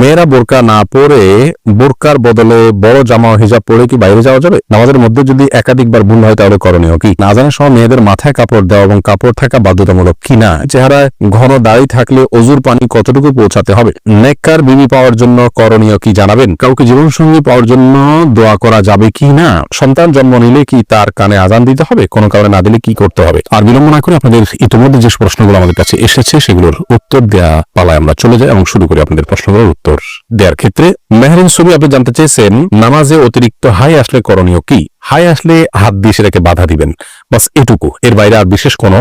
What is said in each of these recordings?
মেয়েরা বোরকা না পরে বোরকার বদলে বড় জামা ও হিজাব পরে কি বাইরে যাওয়া যাবে? নামাজের মধ্যে যদি একাধিকবার ভুল হয় তাহলে করণীয় কি? আযানের সময় মেয়েদের মাথায় কাপড় দেওয়া এবং কাপড় থাকা বাধ্যতামূলক কিনা? চেহারায় ঘন দাড়ি থাকলে অজুর পানি কতটুকু পৌঁছাতে হবে? নেককার বিবি পাওয়ার জন্য করণীয় কি জানাবেন? কাউকে জীবনসঙ্গী পাওয়ার জন্য দোয়া করা যাবে কি না? সন্তান জন্ম নিলে কি তার কানে আযান দিতে হবে? কোনো কারণে না দিলে কি করতে হবে? আর বিলম্ব না করে আপনাদের ইতিমধ্যে যে প্রশ্নগুলো আমাদের কাছে এসেছে সেগুলোর উত্তর দেওয়া পালায় আমরা চলে যাই এবং শুরু করি আপনাদের প্রশ্নগুলোর উত্তর দেওয়ার ক্ষেত্রে। মেহরিন ছবি আপনি জানতে চেয়েছেন নামাজে অতিরিক্ত হাই আসলে করণীয় কি? হাই আসলে হাত দিয়ে সেটাকে বাধা দিবেন, বাস এটুকু, এর বাইরে আর বিশেষ কোনো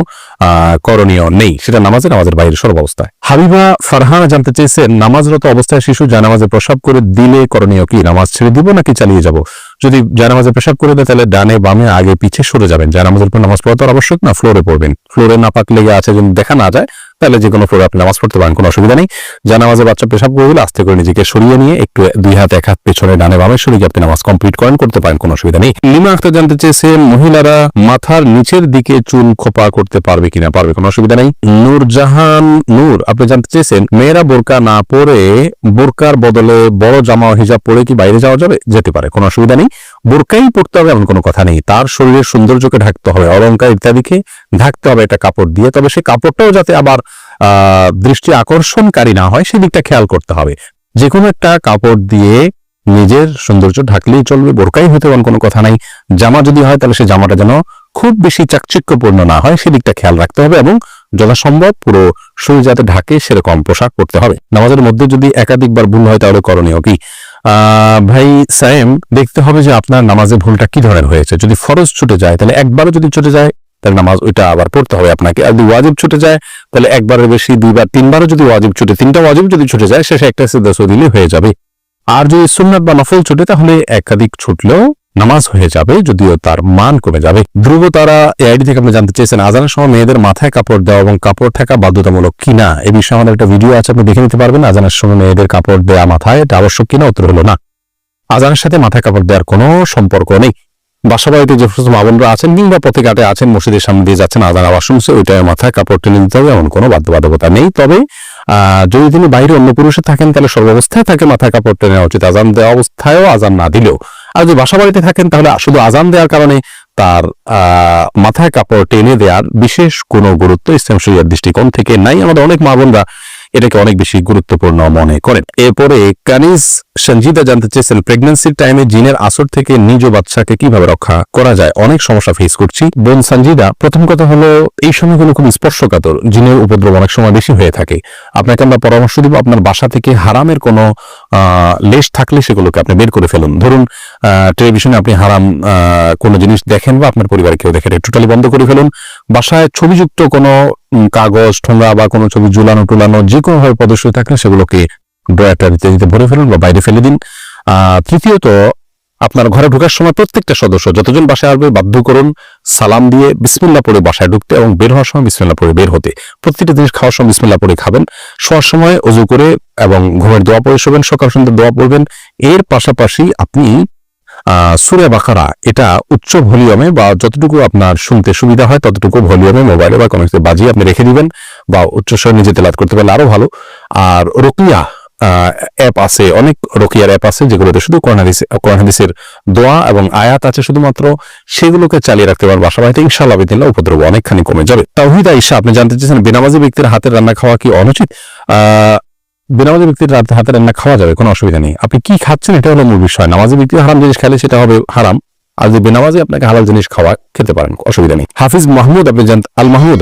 করণীয় নেই, সেটা নামাজের বাইরে সর্বাবস্থায়। হাবিবা ফারহানা জানতে চেয়েছেন নামাজরত অবস্থায় শিশু জানামাজে প্রসাব করে দিলে করণীয় কি? নামাজ ছেড়ে দিব নাকি চালিয়ে যাব? যদি জানামাজে পেশাব করে দেয় তাহলে ডানে বামে আগে পিছে সরে যাবেন। জানামাজের পর নামাজ পড়া তো আবশ্যক না, ফ্লোরে পড়বেন। ফ্লোরে নাপাক লেগে আছে যদি দেখা না যায় তাহলে যে কোনো ফ্লোরে আপনি নামাজ পড়তে পারেন, কোনো অসুবিধা নেই। জানামাজে বাচ্চা পেশাব করে দিলে আস্তে করে নিজেকে সরিয়ে নিয়ে একটু দুই হাত এক হাত পেছনে ডানে বামে সরিয়ে আপনি নামাজ কমপ্লিট করতে পারেন, কোনো অসুবিধা নেই। লিমা আক্তার জানতে চেয়েছেন মহিলারা মাথার নিচের দিকে চুল খোপা করতে পারবে কিনা? পারবে, কোনো অসুবিধা নেই। নূরজাহান নূর আপনি জানতে চেয়েছেন মেয়েরা বোরকা না পরে বোরকার বদলে বড় জামা ও হিজাব পরে কি বাইরে যাওয়া যাবে? যেতে পারে, কোনো অসুবিধা নেই। বোরকাই পড়তে হবে এমন কোনো কথা নেই, তার শরীরের সৌন্দর্যকে ঢাকতে হবে, অলংকার ইত্যাদিকে ঢাকতে হবে একটা কাপড় দিয়ে, তবে সেই কাপড়টাও যাতে আবার দৃষ্টি আকর্ষণকারী না হয় সেদিকটা খেয়াল করতে হবে। যে কোনো একটা কাপড় দিয়ে নিজের সৌন্দর্য ঢাকলেই চলবে, বোরকাই হতে এমন কোনো কথা নাই। জামা যদি হয় তাহলে সেই জামাটা যেন খুব বেশি চাকচিক্যপূর্ণ না হয় সেদিকটা খেয়াল রাখতে হবে এবং যথাসম্ভব পুরো শরীর যাতে ঢাকে সেরকম পোশাক পরতে হবে। নামাজের মধ্যে যদি একাধিকবার ভুল হয় তাহলে করণীয় কি? ভাই সায়েম, দেখতে হবে যে আপনার নামাজে ভুলটা কি ধরনের হয়েছে। যদি ফরজ ছুটে যায় তাহলে একবারও যদি ছুটে যায় তাহলে নামাজ ওইটা আবার পড়তে হবে আপনাকে। আর যদি ওয়াজিব ছুটে যায় তাহলে একবারের বেশি দুইবার তিনবারও যদি ওয়াজিব ছুটে, তিনটা ওয়াজিব যদি ছুটে যায় শেষে একটা সিজদা দিলে হয়ে যাবে। আর যদি সুন্নাত বা নফল ছুটে তাহলে একাধিক ছুটলেও নামাজ হয়ে যাবে, যদিও তার মান কমে যাবে। ধ্রুব তারা এআইডি থেকে আপনি জানতে চেয়েছেন আযানের সময় মেয়েদের মাথায় কাপড় দেওয়া এবং কাপড় থাকা বাধ্যতামূলক কিনা? এ বিষয়ে আমাদের একটা ভিডিও আছে, আপনি দেখে নিতে পারবেন। আযানের সময় মেয়েদের কাপড় দেওয়া মাথায় এটা আবশ্যক কিনা? উত্তর হলো না। আযানের সাথে মাথায় কাপড় দেওয়ার কোনো সম্পর্ক নেই। বাসা বাড়িতে যে সমস্ত মা বোনরা আছেন কিংবা পথে ঘাটে আছেন, মসজিদের সামনে দিয়ে যাচ্ছেন, আযান আওয়াজ শুনছে, ওইটা মাথায় কাপড় টেনে দিতে হবে এমন কোনো বাধ্যবাধকতা নেই। তবে যদি তিনি বাইরে অন্য পুরুষে থাকেন তাহলে সর্বাবস্থায় তাকে মাথায় কাপড় টেনে নেওয়া উচিত, আযান দেওয়া অবস্থায়ও আযান না দিলেও। আর যদি বাসা বাড়িতে থাকেন তাহলে শুধু আযান দেওয়ার কারণে তার মাথায় কাপড় টেনে দেওয়ার বিশেষ কোনো গুরুত্ব ইসলাম শরীয়তের দৃষ্টিকোণ থেকে নাই। আমাদের অনেক মা বোনরা এটাকে অনেক বেশি গুরুত্বপূর্ণ মনে করেন। এরপরে কানিজ সঞ্জিদা জানতে চেয়েছেন প্রেগন্যান্সির টাইমে জিনের আসর থেকে নিজ বাচ্চাকে কিভাবে রক্ষা করা যায়? অনেক সমস্যা ফেস করছি বোন সঞ্জিদা। প্রথম কথা হলো এই সময়গুলো খুব স্পর্শকাতর, জিনের উপদ্রব অনেক সময় বেশি হয়ে থাকে। আপনাকে আমরা পরামর্শ দিব আপনার বাসা থেকে হারামের কোনো লেশ থাকলে সেগুলোকে আপনি বের করে ফেলুন। ধরুন টেলিভিশনে আপনি হারাম কোনো জিনিস দেখেন বা আপনার পরিবারে কেউ দেখেন, টোটালি বন্ধ করে ফেলুন। বাসায় ছবিযুক্ত কোনো কাগজ ঠোঙ্গা বা কোনো ছবি ঝুলানো টুলানো যে কোনো ভাবে প্রদর্শিত থাকলে সেগুলোকে ড্রয়ারটা দিতে ভরে ফেলুন বা বাইরে ফেলে দিন। তৃতীয়ত আপনার ঘরে ঢোকার সময় প্রত্যেকটা সদস্য যতজন বাসায় আসবে বাধ্য করুন সালাম দিয়ে বিসমিল্লাহ পড়ে বাসায় ঢুকতে এবং বের হওয়ার সময় বিসমিল্লাহ পড়ে বের হতে। প্রত্যেকটা জিনিস খাওয়ার সময় বিসমিল্লাহ পড়ে খাবেন, শোয়ার সময় ওযু করে এবং ঘুমের দোয়া পড়ে শোবেন, সকাল সন্ধ্যা দোয়া পড়বেন। এর পাশাপাশি আপনি সূরা বাকারা এটা উচ্চ ভলিউমে বা যতটুকু আপনার শুনতে সুবিধা হয় ততটুকু ভলিউমে মোবাইলে বা কোনো কিছু বাজিয়ে আপনি রেখে দিবেন বা উচ্চ স্বরে নিজে তেলাওয়াত করতে পারলে আরো ভালো। আর রুকিয়া অ্যাপ আছে, অনেক রুকিয়ার অ্যাপ আছে যেগুলোতে শুধু কোরআন হাদিসের দোয়া এবং আয়াত আছে শুধুমাত্র, সেগুলোকে চালিয়ে রাখতে পারেন বাসা বাড়িতে, ইনশাআল্লাহ বিদিল্লাহ উপদ্রব অনেকখানি কমে যাবে। তাওহীদ আয়েশা আপনি জানতে চেয়েছেন বেনামাজি ব্যক্তির হাতের রান্না খাওয়া কি অনুচিত? বেনামাজি ব্যক্তির হাতে রান্না খাওয়া যাবে, কোনো অসুবিধা নেই। আপনি কি খাচ্ছেন এটা হলো মূল বিষয়। নামাজি ব্যক্তি হারাম জিনিস খেলে সেটা হবে হারাম, আর যদি বেনামাজি আপনাকে হালাল জিনিস খাওয়া খেতে পারেন, অসুবিধা নেই। হাফিজ মাহমুদ আপনি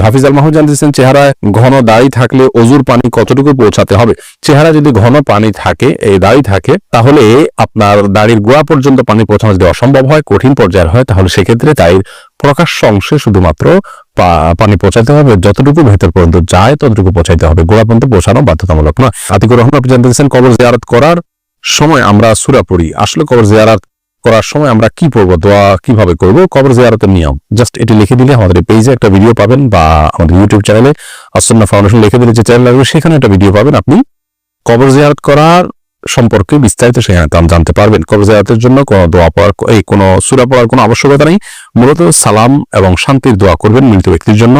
হাফিজ আল মাহমুদ জানতেছেন চেহারায় ঘন দাড়ি থাকলে অজুর পানি কতটুকু পৌঁছাতে হবে? চেহারা যদি ঘন পানি থাকে, এই দাড়ি থাকে, তাহলে আপনার দাড়ির গোড়া পর্যন্ত পানি পৌঁছানো যদি অসম্ভব হয়, কঠিন পর্যায়ের হয়, তাহলে সেক্ষেত্রে দাড়ির প্রকাশ্য অংশে শুধুমাত্র পানি পৌঁছাতে হবে, যতটুকু ভেতর পর্যন্ত যায় ততটুকু পৌঁছাইতে হবে, গোড়া পর্যন্ত পৌঁছানো বাধ্যতামূলক না। আতিকুর রহমান আপনি জানতে চাইছেন কবর জিয়ারত করার সময় আমরা সূরা পড়ি, আসলে কবর জিয়ারত করার সময় আমরা কি পড়বো, দোয়া কিভাবে করব, কবর জিয়ারতের নিয়ম জাস্ট এটি লিখে দিলে আমাদের পেজে একটা ভিডিও পাবেন বা আমাদের ইউটিউব চ্যানেলে আসুন্নাহ ফাউন্ডেশন লিখে দিলে যে চ্যানেল লাগবে সেখানে একটা ভিডিও পাবেন, আপনি কবর জিয়ারত করার সম্পর্কে বিস্তারিত সেখানে জানতে পারবেন। কবর জিয়ারতের জন্য কোনো দোয়া পড়ার কোনো সূরা পড়ার কোনো আবশ্যকতা নেই, মূলত সালাম এবং শান্তির দোয়া করবেন মৃত ব্যক্তির জন্য।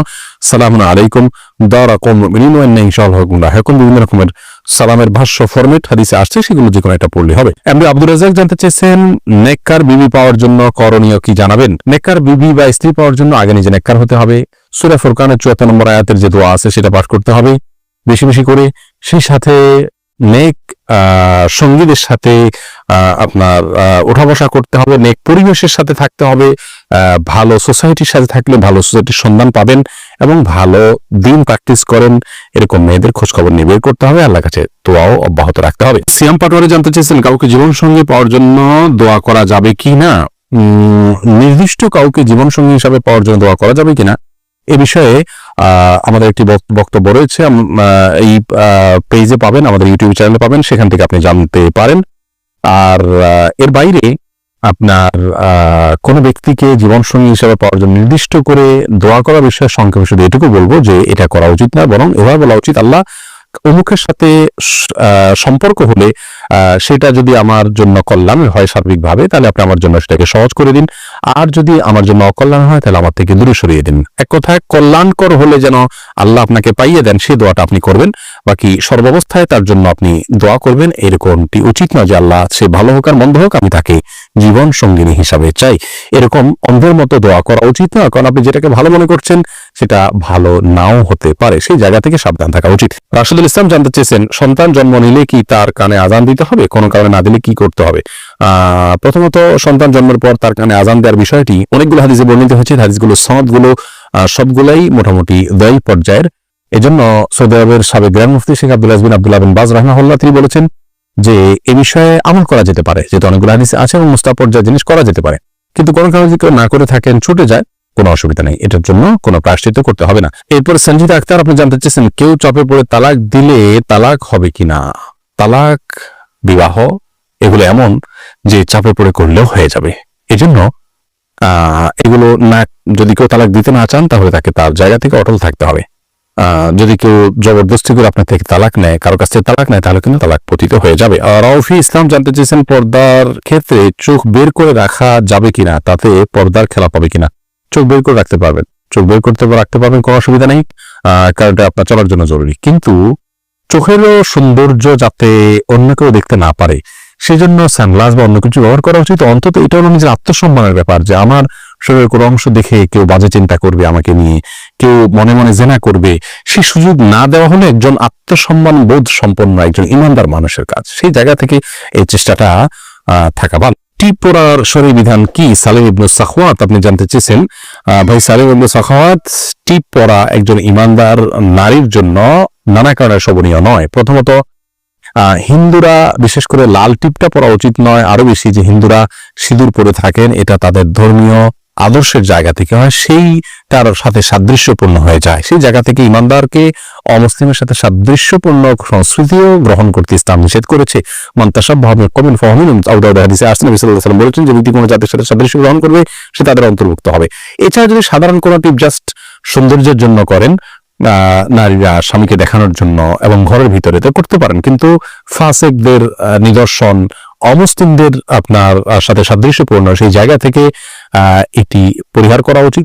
সালামুন আলাইকুম দারাকুম মিনিন ওয়া ইন্না ইনশাআল্লাহ কুম লাহিকুম, বিভিন্ন রকমের সালামের ভাষ্য ফরমেট হাদিসে আসছে, সেগুলো যে কোনো একটা পড়লে হবে। এমনি আব্দুর রাজ্জাক জানতে চেয়েছেন নেককার বিবি পাওয়ার জন্য করণীয় কি জানাবেন। নেককার বিবি বা স্ত্রী পাওয়ার জন্য আগে নিজে নেককার হতে হবে। সূরা ফুরকানের ৭৪ নম্বর আয়াতের যে দোয়া আছে সেটা পাঠ করতে হবে বেশি বেশি করে। সেই সাথে নেক সঙ্গীদের সাথে আপনার ওঠা বসা করতে হবে, নেক পরিবেশের সাথে থাকতে হবে। ভালো সোসাইটির সাথে থাকলে ভালো সোসাইটির সন্ধান পাবেন এবং ভালো দিন প্র্যাকটিস করেন এরকম মেয়েদের খোঁজখবর নিয়ে বের করতে হবে। আল্লাহর কাছে দোয়াও অব্যাহত রাখতে হবে। সিয়াম পাটোয়ারি জানতে চেয়েছেন কাউকে জীবনসঙ্গী পাওয়ার জন্য দোয়া করা যাবে কি না। নির্দিষ্ট কাউকে জীবনসঙ্গী হিসাবে পাওয়ার জন্য দোয়া করা যাবে কিনা এ বিষয়ে আমাদের একটি বক্তব্য রয়েছে, এই পেজে পাবেন, আমাদের ইউটিউব চ্যানেলে পাবেন, সেখান থেকে আপনি জানতে পারেন। আর এর বাইরে আপনার কোনো ব্যক্তিকে জীবনসঙ্গী হিসাবে পাওয়ার জন্য নির্দিষ্ট করে দোয়া করা বিষয়ে সংক্ষেপে শুধু এটুকু বলবো যে এটা করা উচিত না, বরং এভাবে বলা উচিত আল্লাহ অমুকের সাথে সম্পর্ক হলে সেটা যদি আমার জন্য কল্যাণ হয় সার্বিকভাবে তাহলে আপনি আমার জন্য সেটাকে সহজ করে দিন, আর যদি আমার জন্য অকল্যাণ হয় তাহলে আমার থেকে দূরে সরিয়ে দিন। এক কথায় কল্যাণকর হলে যেন আল্লাহ আপনাকে পাইয়ে দেন সেই দোয়াটা আপনি করবেন, বাকি সর্বাবস্থায় তার জন্য আপনি দোয়া করবেন এরকমটি উচিত না যে আল্লাহ সে ভালো হোক আর মন্দ হোক আমি তাকে জীবন সঙ্গিনী হিসাবে চাই, এরকম অন্ধের মতো দোয়া করা উচিত না। কারণ আপনি যেটাকে ভালো মনে করছেন সেটা ভালো নাও হতে পারে, সেই জায়গা থেকে সাবধান থাকা উচিত। রাশিদুল ইসলাম জানতে চেয়েছেন সন্তান জন্ম নিলে কি তার কানে আজান দিতে হবে, কোনো কারণে না দিলে কি করতে হবে। প্রথমত সন্তান জন্মের পর তার কানে আজান দেওয়ার বিষয়টি অনেকগুলো হাদিসে বর্ণিত হয়েছে, হাদিসগুলো সনদগুলো সবগুলাই মোটামুটি দয়ী পর্যায়ের। এজন্য সৌদি আরবের সাবেক গ্র্যান্ড মুফতি শেখ আব্দুল আজবিন আব্দুল্লাহ বিন বাজ রাহিমাহুল্লাহ তিনি বলেছেন যে এ বিষয়ে আমল করা যেতে পারে, যেহেতু অনেকগুলো হাদিস আছে এবং মুস্তাহাব পর্যায়ের জিনিস করা যেতে পারে, কিন্তু কোনো কারণে যদি কেউ না করে থাকেন ছুটে যায় কোনো অসুবিধা নেই, এটার জন্য কোনো প্রায়শ্চিত্ত করতে হবে না। এরপর সঞ্জিদা আক্তার আপনি জানতে চেয়েছেন কেউ চাপে পড়ে তালাক দিলে তালাক হবে কিনা। তালাক বিবাহ এগুলো এমন যে চাপে পড়ে করলেও হয়ে যাবে, এজন্য এগুলো না, যদি কেউ তালাক দিতে না চান তাহলে তাকে তার জায়গা থেকে অটল থাকতে হবে। যদি কেউ জবরদস্তি করে আপনার থেকে তালাক নেয়, কারো কাছ থেকে তালাক নেয়, তাহলে কিন্তু তালাক পতিত হয়ে যাবে। রাউফি ইসলাম জানতে চেয়েছেন পর্দার ক্ষেত্রে চোখ বের করে রাখা যাবে কিনা, তাতে পর্দার খেলা পাবে কিনা। চোখ বের করে রাখতে পারবেন, চোখ বের করতে রাখতে পারবেন, কোনো অসুবিধা নেই, কারণ এটা আপনার চলার জন্য জরুরি। কিন্তু চোখেরও সৌন্দর্য যাতে অন্য কেউ দেখতে না পারে সেজন্য সানগ্লাস বা অন্য কিছু ব্যবহার করা উচিত। অন্তত এটা হলো নিজের আত্মসম্মানের ব্যাপার যে আমার শরীরের কোনো অংশ দেখে কেউ বাজে চিন্তা করবে আমাকে নিয়ে, কেউ মনে মনে জেনা করবে, সেই সুযোগ না দেওয়া হলে একজন আত্মসম্মান বোধ সম্পন্ন একজন ইমানদার মানুষের কাজ। সেই জায়গা থেকে এই চেষ্টাটা থাকা ভালো। টিপ পরার শরীর বিধান কি, সালিম ইবনে সাখওয়াত আপনি জানতে চেয়েছেন। ভাই সালিম ইবনে সাখওয়াত, টিপ পরা একজন ইমানদার নারীর জন্য নানা কারণে শোভনীয় নয়। প্রথমত হিন্দুরা বিশেষ করে লাল টিপটা পরা উচিত নয়, আরো বেশি যে হিন্দুরা সিঁদুর পরে থাকেন এটা তাদের ধর্মীয় আদর্শের জায়গা থেকে হয়, সেই তার সাথে সাদৃশ্যপূর্ণ হয়ে যায়। সেই জায়গা থেকে ইমানদারকে অমুসলিমের সাথে সাদৃশ্যপূর্ণ সংস্কৃতিও গ্রহণ করতে ইসলাম নিষেধ করেছে। বলেছেন যে ব্যক্তি কোনো জাতির সাথে সাদৃশ্য গ্রহণ করবে সে তাদের অন্তর্ভুক্ত হবে। এছাড়া যদি সাধারণ কোনো টিপ জাস্ট সৌন্দর্যের জন্য করেন, নারীরা স্বামীকে দেখানোর জন্য এবং ঘরের ভিতরে তো করতে পারেন, কিন্তু ফাসেকদের নিদর্শন, অমুসলিমদের আপনার সাথে সাদৃশ্যপূর্ণ সেই জায়গা থেকে এটি পরিহার করা উচিত।